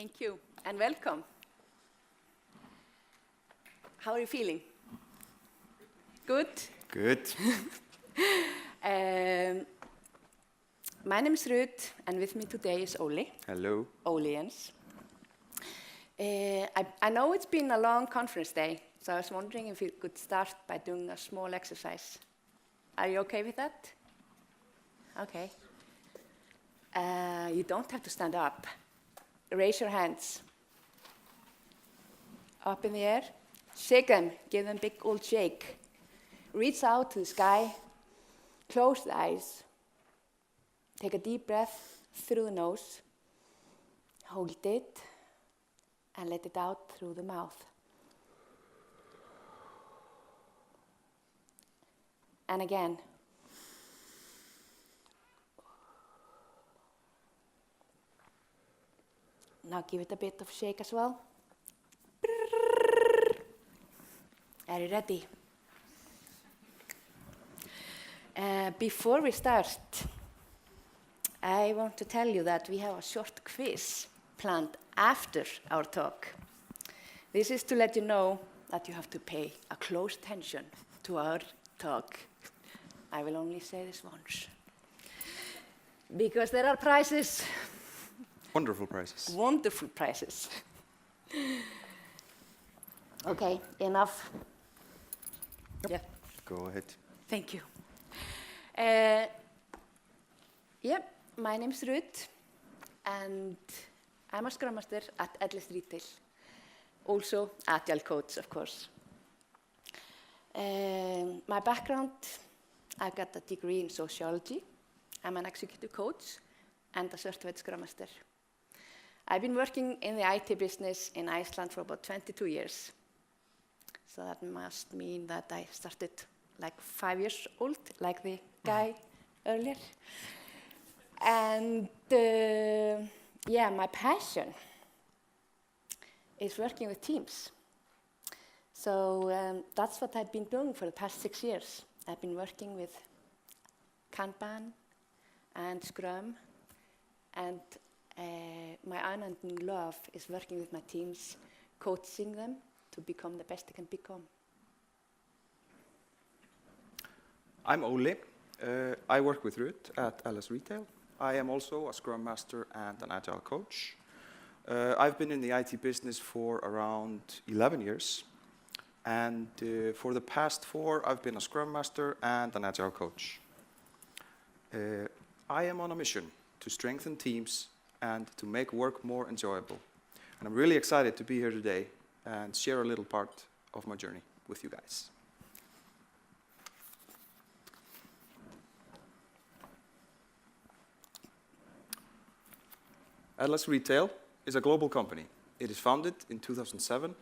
Thank you, and welcome. How are you feeling? Good? Good. My name is Ruth, and with me today is Óli. Hello. Óli Jens. I know it's been a long conference day, so I was wondering if you could start by doing a small exercise. Are you okay with that? Okay. You don't have to stand up. Raise your hands. Up in the air. Shake them. Give them a big old shake. Reach out to the sky. Close the eyes. Take a deep breath through the nose. Hold it. And let it out through the mouth. And again. Now give it a bit of shake as well. Are you ready? Before we start, I want to tell you that we have a short quiz planned after our talk. This is to let you know that you have to pay a close attention to our talk. I will only say this once. Because there are prizes. Wonderful prizes. Wonderful prizes. Okay, enough. Yep. Yeah. Go ahead. Thank you. My name is Ruth, and I'm a Scrum Master at Agile Retail. Also, Agile coach, of course. My background, I got a degree in sociology. I'm an executive coach and a certified Scrum Master. I've been working in the IT business in Iceland for about 22 years. So that must mean that I started like 5 years old, like the guy earlier. And my passion is working with teams. So that's what I've been doing for the past 6 years. I've been working with Kanban and Scrum, and my unending love is working with my teams, coaching them to become the best they can become. I'm Óli. I work with Ruth at Agile Retail. I am also a Scrum Master and an Agile coach. I've been in the IT business for around 11 years. And for the past 4, I've been a Scrum Master and an Agile coach. I am on a mission to strengthen teams and to make work more enjoyable. And I'm really excited to be here today and share a little part of my journey with you guys. Agile Retail is a global company. It is founded in 2007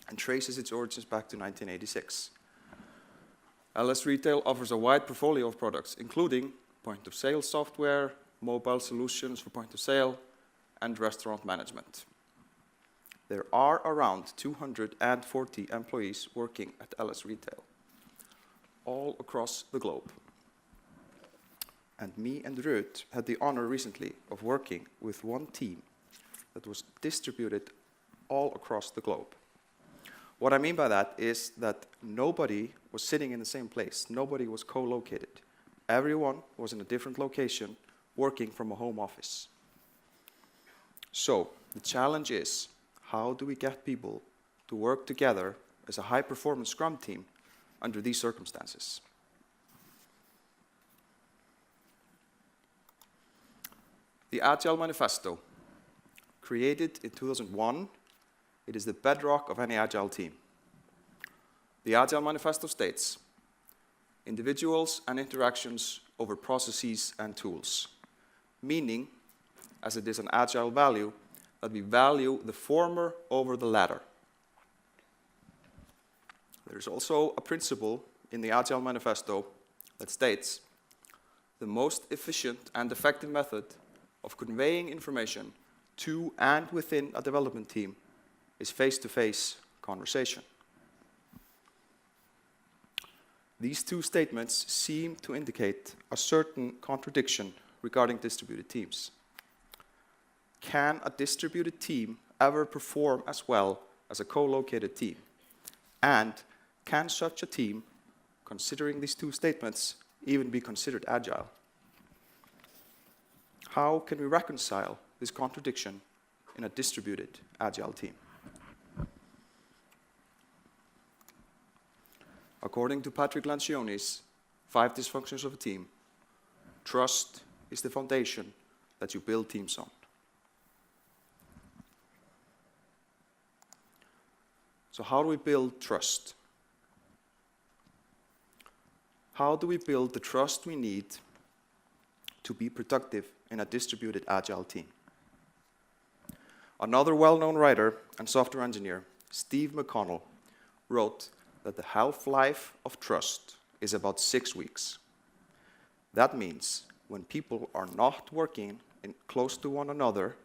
and traces its origins back to 1986. Agile Retail offers a wide portfolio of products, including point-of-sale software, mobile solutions for point-of-sale, and restaurant management. There are around 240 employees working at Agile Retail, all across the globe. And me and Ruth had the honor recently of working with one team that was distributed all across the globe. What I mean by that is that nobody was sitting in the same place. Nobody was co-located. Everyone was in a different location, working from a home office. So the challenge is, how do we get people to work together as a high-performance Scrum team under these circumstances? The Agile Manifesto, created in 2001, it is the bedrock of any Agile team. The Agile Manifesto states, individuals and interactions over processes and tools, meaning, as it is an Agile value, that we value the former over the latter. There is also a principle in the Agile Manifesto that states, the most efficient and effective method of conveying information to and within a development team is face-to-face conversation. These two statements seem to indicate a certain contradiction regarding distributed teams. can a distributed team ever perform as well as a co-located team? And can such a team, considering these two statements, even be considered agile? How can we reconcile this contradiction in a distributed agile team? According to Patrick Lencioni's 5 dysfunctions of a team, trust is the foundation that you build teams on. So how do we build trust? How do we build the trust we need to be productive in a distributed agile team? Another well-known writer and software engineer, Steve McConnell, wrote that the half-life of trust is about 6 weeks. That means when people are not working close to one another,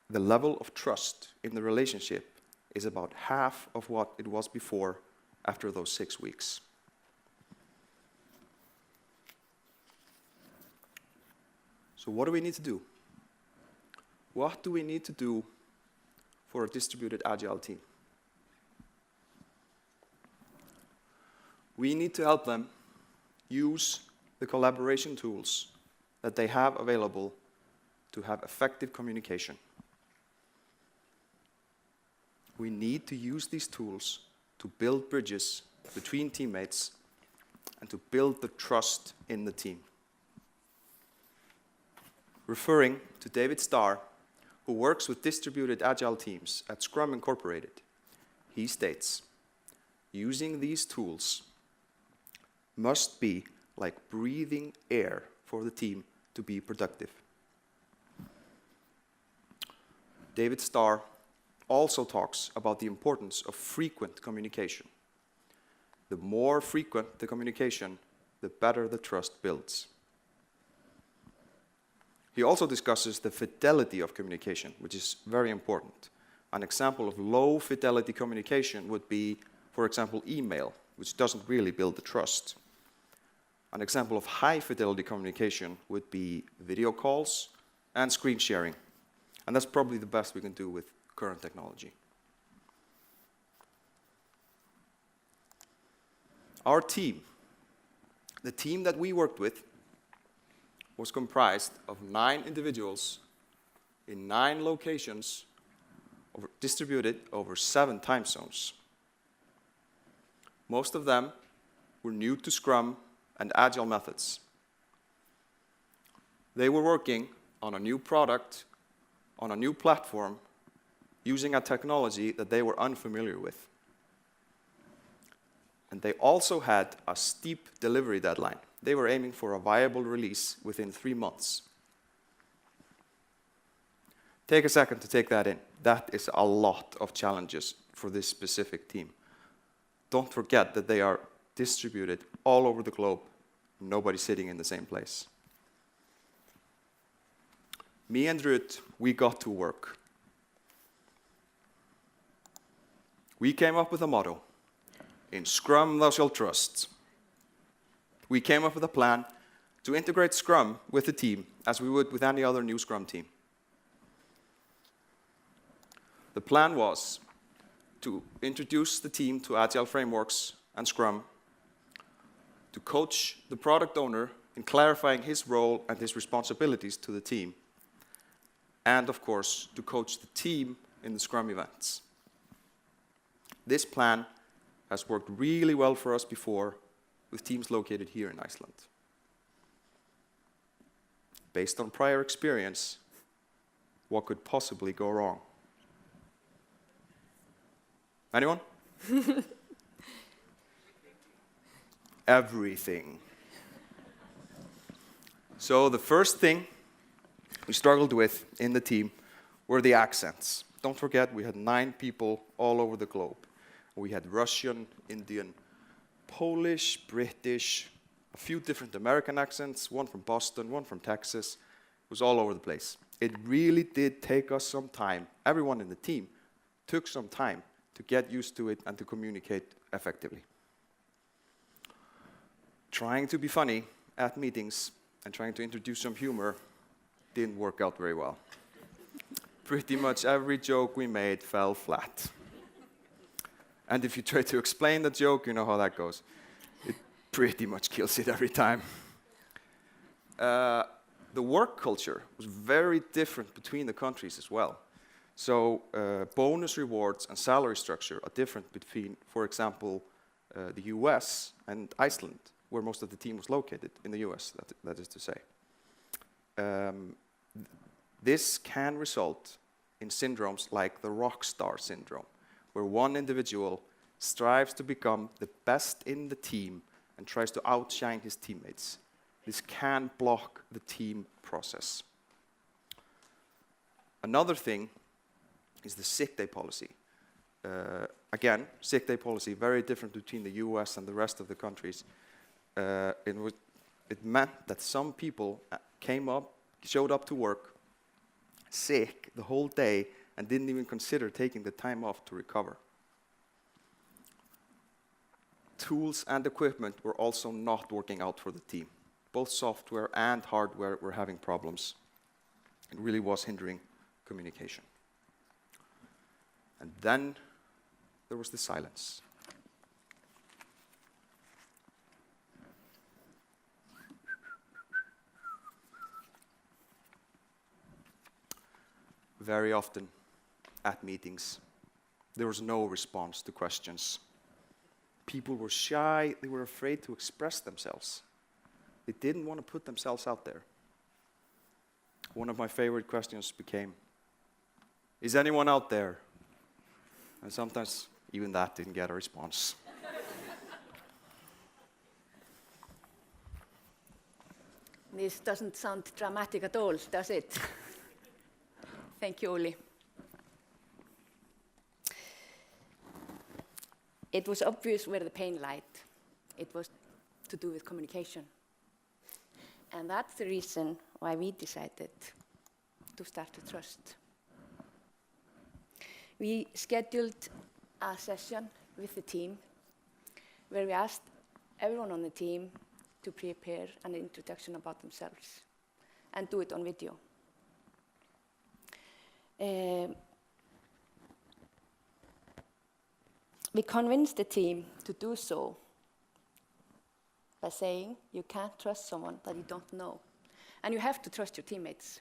the level of trust in the relationship is about half of what it was before after those 6 weeks. So what do we need to do? What do we need to do for a distributed agile team? We need to help them use the collaboration tools that they have available to have effective communication. We need to use these tools to build bridges between teammates and to build the trust in the team. Referring to David Starr, who works with distributed agile teams at Scrum Incorporated, he states, using these tools must be like breathing air for the team to be productive. David Starr also talks about the importance of frequent communication. The more frequent the communication, the better the trust builds. He also discusses the fidelity of communication, which is very important. An example of low fidelity communication would be, for example, email, which doesn't really build the trust. An example of high fidelity communication would be video calls and screen sharing. And that's probably the best we can do with current technology. Our team, the team that we worked with, was comprised of 9 individuals in 9 locations distributed over 7 time zones. Most of them were new to Scrum and Agile methods. They were working on a new product, on a new platform, using a technology that they were unfamiliar with. And they also had a steep delivery deadline. They were aiming for a viable release within 3 months. Take a second to take that in. That is a lot of challenges for this specific team. Don't forget that they are distributed all over the globe, nobody sitting in the same place. Me and Ruth, we got to work. We came up with a motto, in Scrum thou shalt trust. We came up with a plan to integrate Scrum with the team as we would with any other new Scrum team. The plan was to introduce the team to Agile frameworks and Scrum, to coach the product owner in clarifying his role and his responsibilities to the team, and of course, to coach the team in the Scrum events. This plan has worked really well for us before with teams located here in Iceland. Based on prior experience, what could possibly go wrong? Anyone? Everything. So the first thing we struggled with in the team were the accents. Don't forget, we had 9 people all over the globe. We had Russian, Indian, Polish, British, a few different American accents, one from Boston, one from Texas. It was all over the place. It really did take us some time. Everyone in the team took some time to get used to it and to communicate effectively. Trying to be funny at meetings and trying to introduce some humor didn't work out very well. pretty much every joke we made fell flat. And if you try to explain the joke, you know how that goes. It pretty much kills it every time. The work culture was very different between the countries as well. So bonus rewards and salary structure are different between, for example, the US and Iceland, where most of the team was located, in the US, that is to say. This can result in syndromes like the rock star syndrome, where one individual strives to become the best in the team and tries to outshine his teammates. This can block the team process. Another thing is the sick day policy. Again, sick day policy, very different between the US and the rest of the countries. It meant that some people showed up to work sick the whole day and didn't even consider taking the time off to recover. Tools and equipment were also not working out for the team. Both software and hardware were having problems. It really was hindering communication. And then there was the silence. Very often at meetings, there was no response to questions. People were shy, they were afraid to express themselves. They didn't want to put themselves out there. One of my favorite questions became, "Is anyone out there?" And sometimes even that didn't get a response. This doesn't sound dramatic at all, does it? Thank you, Oli. It was obvious where the pain lied. It was to do with communication. And that's the reason why we decided to start to trust. We scheduled a session with the team where we asked everyone on the team to prepare an introduction about themselves and do it on video. We convinced the team to do so by saying you can't trust someone that you don't know, and you have to trust your teammates.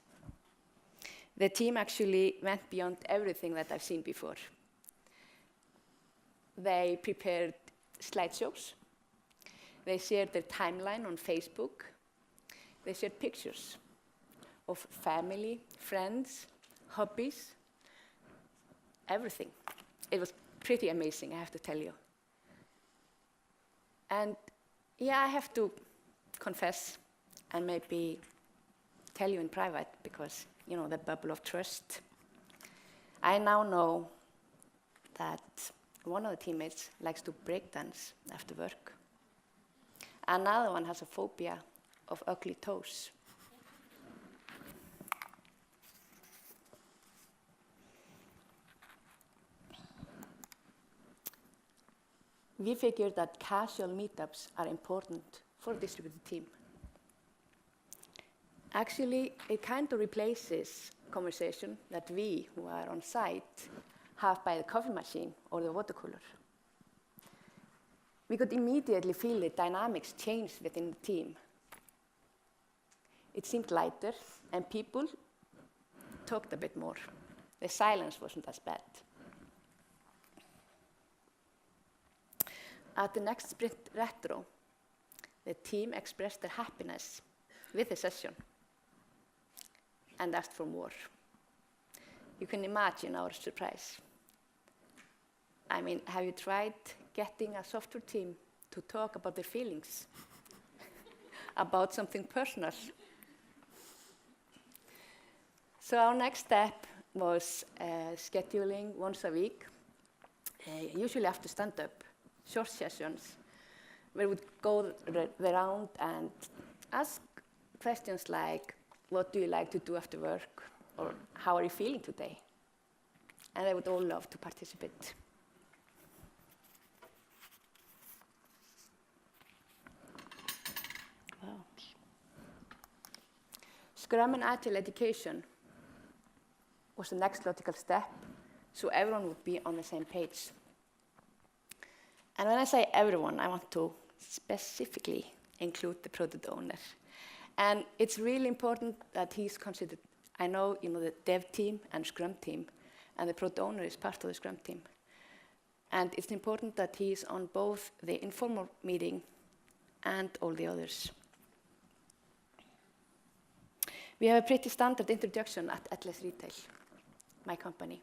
The team actually went beyond everything that I've seen before. They prepared slideshows. They shared their timeline on Facebook. They shared pictures of family, friends, hobbies, everything. It was pretty amazing, I have to tell you. And yeah, I have to confess and maybe tell you in private because, you know, the bubble of trust. I now know that one of the teammates likes to breakdance after work. Another one has a phobia of ugly toes. We figured that casual meetups are important for a distributed team. Actually, it kind of replaces conversation that we, who are on site, have by the coffee machine or the water cooler. We could immediately feel the dynamics change within the team. It seemed lighter, and people talked a bit more. The silence wasn't as bad. At the next sprint retro, the team expressed their happiness with the session and asked for more. You can imagine our surprise. I mean, have you tried getting a software team to talk about their feelings, about something personal? So our next step was scheduling once a week, usually after stand-up, short sessions, where we would go around and ask questions like, what do you like to do after work? Or how are you feeling today? And they would all love to participate. Wow. Scrum and Agile education was the next logical step, so everyone would be on the same page. And when I say everyone, I want to specifically include the product owner. And it's really important that he's considered. I know, the dev team and Scrum team, and the product owner is part of the Scrum team. And it's important that he's on both the informal meeting and all the others. We have a pretty standard introduction at Atlas Retail, my company.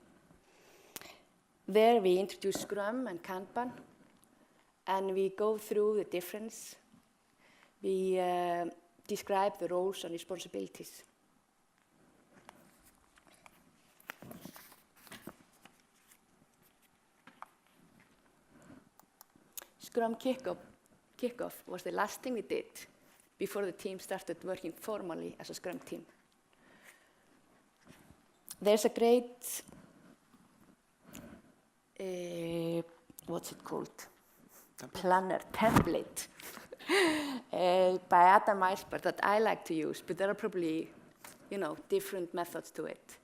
There we introduce Scrum and Kanban, and we go through the difference. We describe the roles and responsibilities. Scrum kickoff was the last thing we did before the team started working formally as a Scrum team. There's a great, what's it called? Planner template by Adam Weisberg that I like to use, but there are probably, different methods to it.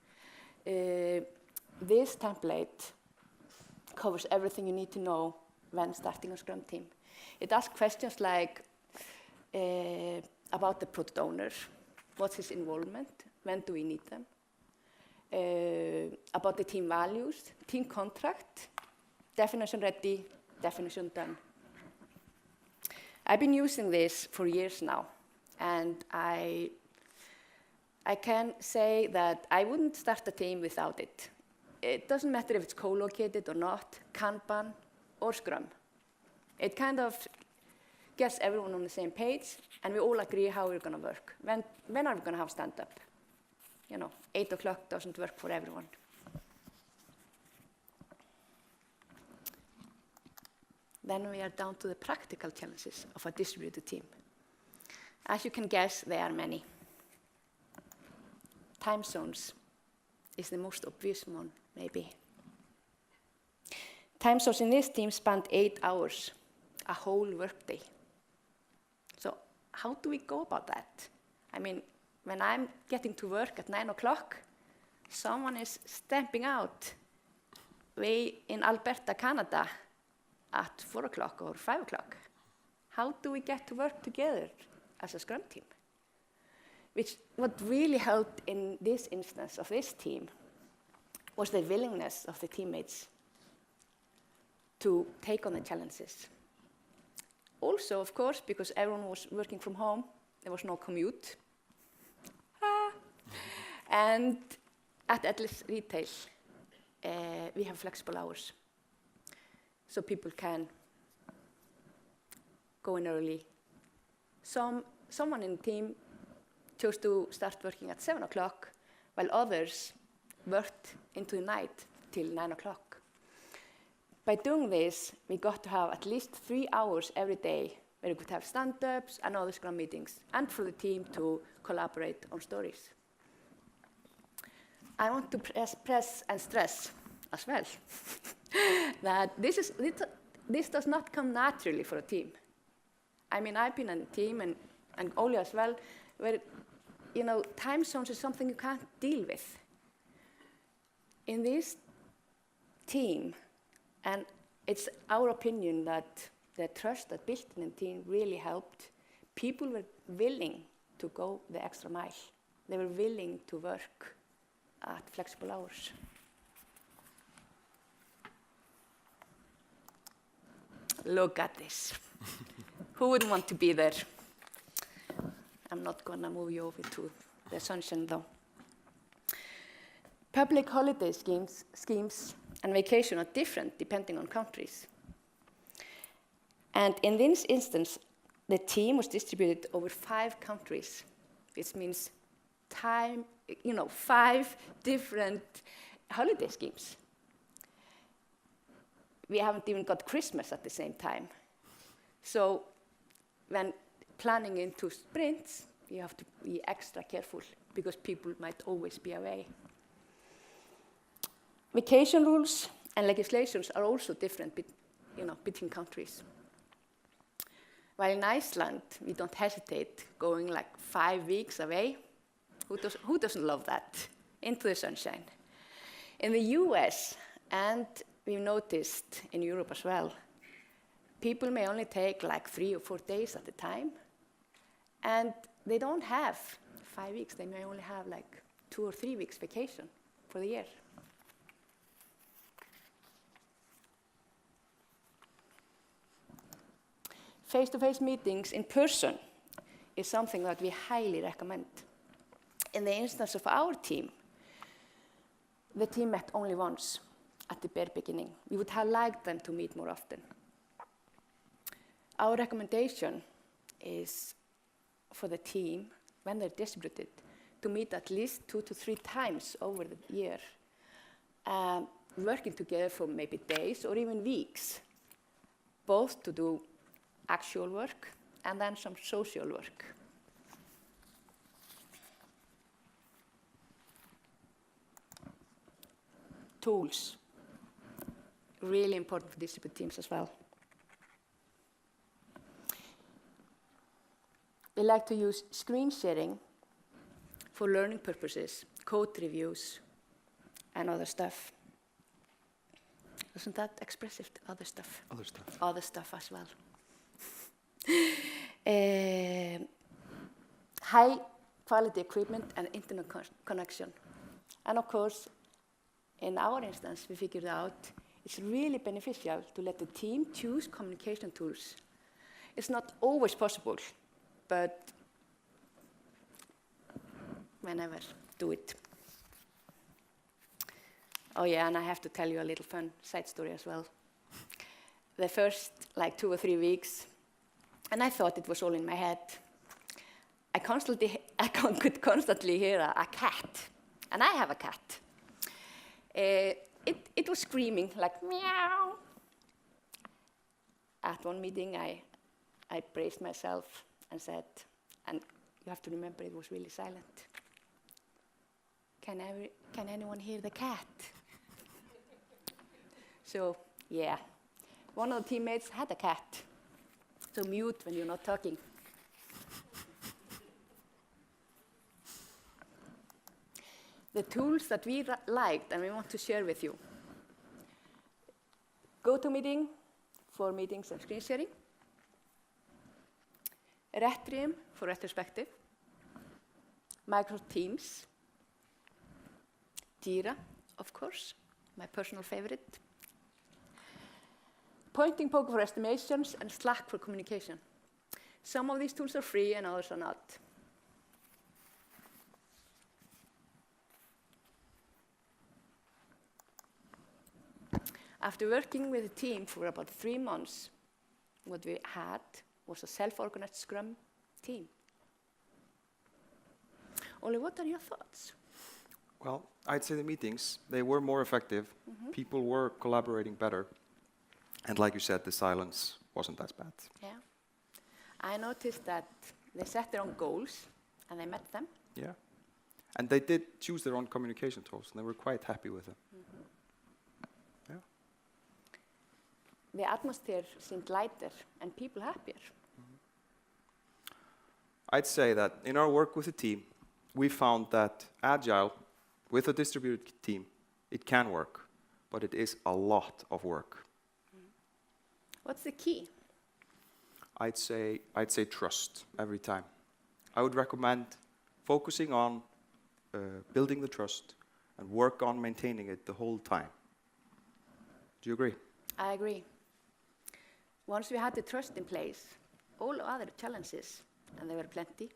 This template covers everything you need to know when starting a Scrum team. It asks questions like about the product owner, what's his involvement, when do we need them, about the team values, team contract, definition ready, definition done. I've been using this for years now, and I can say that I wouldn't start a team without it. It doesn't matter if it's co-located or not, Kanban or Scrum. It kind of gets everyone on the same page, and we all agree how we're going to work. When are we going to have stand-up? 8 o'clock doesn't work for everyone. Then we are down to the practical challenges of a distributed team. As you can guess, there are many. Time zones is the most obvious one, maybe. Time zones in this team spanned 8 hours, a whole workday. So how do we go about that? I mean, when I'm getting to work at 9 o'clock, someone is stamping out way in Alberta, Canada, at 4 o'clock or 5 o'clock. How do we get to work together as a Scrum team? What really helped in this instance of this team was the willingness of the teammates to take on the challenges. Also, of course, because everyone was working from home, there was no commute. And at Atlas Retail, we have flexible hours. So people can go in early. Someone in the team chose to start working at 7 o'clock, while others worked into the night till 9 o'clock. By doing this, we got to have at least 3 hours every day where we could have stand-ups and other Scrum meetings, and for the team to collaborate on stories. I want to press and stress as well that this does not come naturally for a team. I mean, I've been in a team, and Óli as well, where time zones is something you can't deal with. In this team, and it's our opinion that the trust that built in the team really helped. People were willing to go the extra mile. They were willing to work at flexible hours. Look at this. Who wouldn't want to be there? I'm not going to move you over to the sunshine, though. Public holiday schemes and vacation are different depending on countries. And in this instance, the team was distributed over 5 countries, which means 5 different holiday schemes. We haven't even got Christmas at the same time. So when planning into sprints, you have to be extra careful because people might always be away. Vacation rules and legislations are also different between countries. While in Iceland, we don't hesitate going like 5 weeks away. Who doesn't love that? Into the sunshine. In the US, and we've noticed in Europe as well, people may only take like 3 or 4 days at a time, and they don't have 5 weeks. They may only have like 2 or 3 weeks vacation for the year. Face-to-face meetings in person is something that we highly recommend. In the instance of our team, the team met only once at the bare beginning. We would have liked them to meet more often. Our recommendation is for the team, when they're distributed, to meet at least 2 to 3 times over the year, working together for maybe days or even weeks, both to do actual work and then some social work. Tools, really important for distributed teams as well. We like to use screen sharing for learning purposes, code reviews, and other stuff. Isn't that expressive? Other stuff. Other stuff. Other stuff as well. High quality equipment and internet connection. And of course, in our instance, we figured out it's really beneficial to let the team choose communication tools. It's not always possible, but whenever, do it. Oh yeah, and I have to tell you a little fun side story as well. The first like 2 or 3 weeks, and I thought it was all in my head, I could constantly hear a cat, and I have a cat. It was screaming like meow. At one meeting, I braced myself and said, and you have to remember it was really silent, can anyone hear the cat? So, yeah, one of the teammates had a cat. So mute when you're not talking. The tools that we liked and we want to share with you. GoToMeeting for meetings and screen sharing. Retrium for retrospective. Microsoft Teams. Jira, of course, my personal favorite. Pointing Poker for estimations and Slack for communication. Some of these tools are free and others are not. After working with a team for about 3 months, what we had was a self-organized Scrum team. Ole, what are your thoughts? Well, I'd say the meetings, they were more effective. Mm-hmm. People were collaborating better. And like you said, the silence wasn't as bad. Yeah. I noticed that they set their own goals and they met them. Yeah. And they did choose their own communication tools and they were quite happy with them. Mm-hmm. Yeah. The atmosphere seemed lighter and people happier. Mm-hmm. I'd say that in our work with the team, we found that Agile, with a distributed team, it can work, but it is a lot of work. What's the key? I'd say trust every time. I would recommend focusing on building the trust and work on maintaining it the whole time. Do you agree? I agree. Once we had the trust in place, all other challenges, and there were plenty,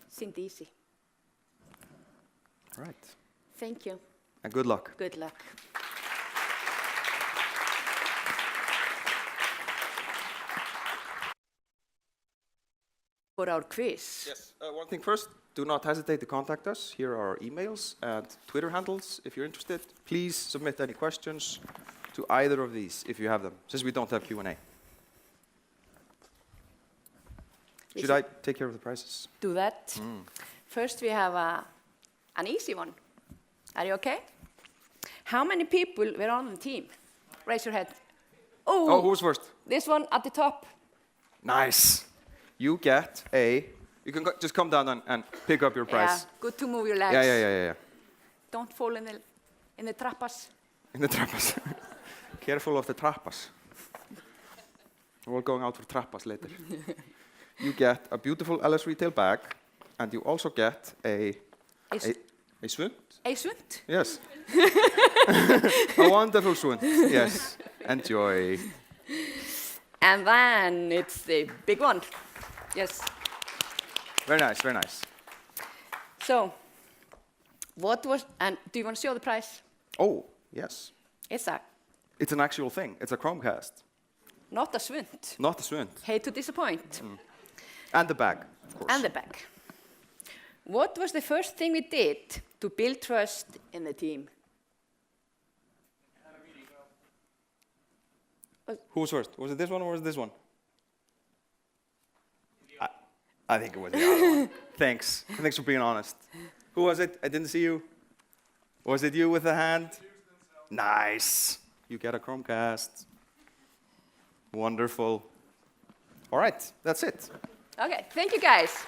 seemed easy. All right. Thank you. And good luck. Good luck. For our quiz. Yes. One thing first, do not hesitate to contact us. Here are our emails and Twitter handles if you're interested. Please submit any questions to either of these if you have them, since we don't have Q&A. Should I take care of the prizes? Do that. Mm. First, we have an easy one. Are you okay? How many people were on the team? Raise your head. Oh, who was first? This one at the top. Nice. You get you can just come down and pick up your prize. Yeah, good to move your legs. Yeah. Don't fall in the In the trappas. In the trappas. Careful of the trappas. We're all going out for trappas later. You get a beautiful LS Retail bag, and you also get a svund. A svund? Yes. A wonderful svund. Yes. Enjoy. And then it's the big one. Yes. Very nice, very nice. So, and do you want to show the prize? Oh, yes. It's an actual thing. It's a Chromecast. not a svund. Not a svund. Hate to disappoint. And the bag, of course. And the bag. What was the first thing we did to build trust in the team? Who was first? Was it this one or was it this one? I think it was the other one. Thanks. Thanks for being honest. Who was it? I didn't see you. Was it you with the hand? Nice. You get a Chromecast. Wonderful. All right, that's it. Okay, thank you guys.